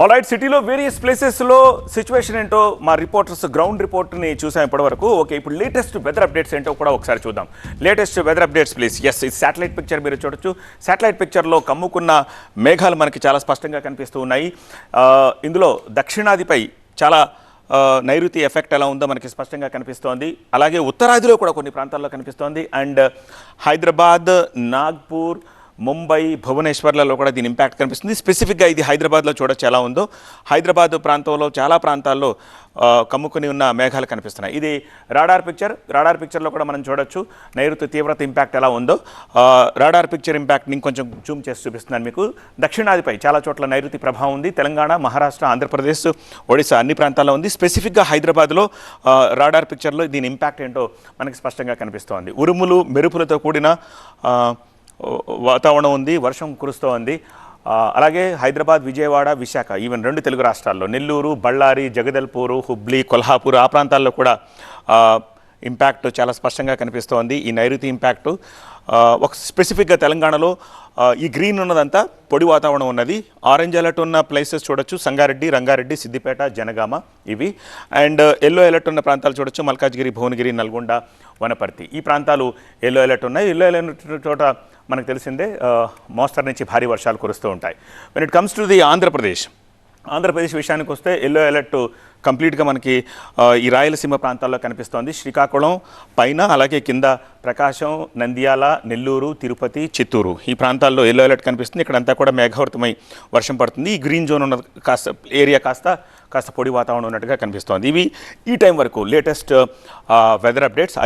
Alright, సిటీలో various ప్లేసెస్లో situation ఏంటో మా రిపోర్టర్స్ గ్రౌండ్ రిపోర్ట్ని చూసాం ఇప్పటివరకు. ఓకే, ఇప్పుడు లేటెస్ట్ వెదర్ అప్డేట్స్ ఏంటో కూడా ఒకసారి చూద్దాం. Latest weather updates please. Yes, ఇది శాటిలైట్ పిక్చర్ మీరు చూడొచ్చు. శాటిలైట్ పిక్చర్లో కమ్ముకున్న మేఘాలు మనకి చాలా స్పష్టంగా కనిపిస్తూ ఉన్నాయి. ఇందులో దక్షిణాదిపై చాలా నైరుతి ఎఫెక్ట్ ఎలా ఉందో మనకి స్పష్టంగా కనిపిస్తోంది. అలాగే ఉత్తరాదిలో కూడా కొన్ని ప్రాంతాల్లో కనిపిస్తోంది. అండ్ హైదరాబాద్, నాగ్పూర్, ముంబై, భువనేశ్వర్లలో కూడా దీని ఇంపాక్ట్ కనిపిస్తుంది. స్పెసిఫిక్గా ఇది హైదరాబాద్లో చూడొచ్చు ఎలా ఉందో. హైదరాబాద్ ప్రాంతంలో చాలా ప్రాంతాల్లో కమ్ముకుని ఉన్న మేఘాలు కనిపిస్తున్నాయి. ఇది రాడార్ పిక్చర్. రాడార్ పిక్చర్లో కూడా మనం చూడొచ్చు నైరుతి తీవ్రత ఇంపాక్ట్ ఎలా ఉందో. రాడార్ పిక్చర్ ఇంపాక్ట్ని ఇంకొంచెం జూమ్ చేసి చూపిస్తున్నాను మీకు. దక్షిణాదిపై చాలా చోట్ల నైరుతి ప్రభావం ఉంది. తెలంగాణ, మహారాష్ట్ర, ఆంధ్రప్రదేశ్, ఒడిశా అన్ని ప్రాంతాల్లో ఉంది. స్పెసిఫిక్గా హైదరాబాద్లో రాడార్ పిక్చర్లో దీని ఇంపాక్ట్ ఏంటో మనకి స్పష్టంగా కనిపిస్తోంది. ఉరుములు, మెరుపులతో కూడిన వాతావరణం ఉంది. వర్షం కురుస్తోంది. అలాగే హైదరాబాద్, విజయవాడ, విశాఖ, ఈవెన్ 2 తెలుగు రాష్ట్రాల్లో నెల్లూరు, బళ్ళారి, జగదల్పూరు, హుబ్లీ, కొల్హాపూర్ ఆ ప్రాంతాల్లో కూడా ఇంపాక్ట్ చాలా స్పష్టంగా కనిపిస్తోంది. ఈ నైరుతి ఇంపాక్టు ఒక స్పెసిఫిక్గా తెలంగాణలో ఈ గ్రీన్ ఉన్నదంతా పొడి వాతావరణం ఉన్నది. ఆరెంజ్ అలర్ట్ ఉన్న ప్లేసెస్ చూడొచ్చు. సంగారెడ్డి, రంగారెడ్డి, సిద్దిపేట, జనగామ ఇవి. అండ్ ఎల్లో అలర్ట్ ఉన్న ప్రాంతాలు చూడొచ్చు. మల్కాజ్గిరి, భువనగిరి, నల్గొండ, వనపర్తి ఈ ప్రాంతాలు ఎల్లో అలర్ట్ ఉన్నాయి. ఎల్లో అలర్ట్ చోట మనకు తెలిసిందే మోస్తరు నుంచి భారీ వర్షాలు కురుస్తూ ఉంటాయి. When it comes to the Andhra Pradesh విషయానికి వస్తే ఎల్లో అలర్ట్ కంప్లీట్గా మనకి ఈ రాయలసీమ ప్రాంతాల్లో కనిపిస్తోంది. శ్రీకాకుళం పైన, అలాగే కింద ప్రకాశం, నంద్యాల, నెల్లూరు, తిరుపతి, చిత్తూరు ఈ ప్రాంతాల్లో ఎల్లో అలర్ట్ కనిపిస్తుంది. ఇక్కడంతా కూడా మేఘావృతమై వర్షం పడుతుంది. ఈ గ్రీన్ జోన్ ఉన్న ఏరియా కాస్త పొడి వాతావరణం ఉన్నట్టుగా కనిపిస్తోంది. ఇవి ఈ టైం వరకు లేటెస్ట్ వెదర్ అప్డేట్స్.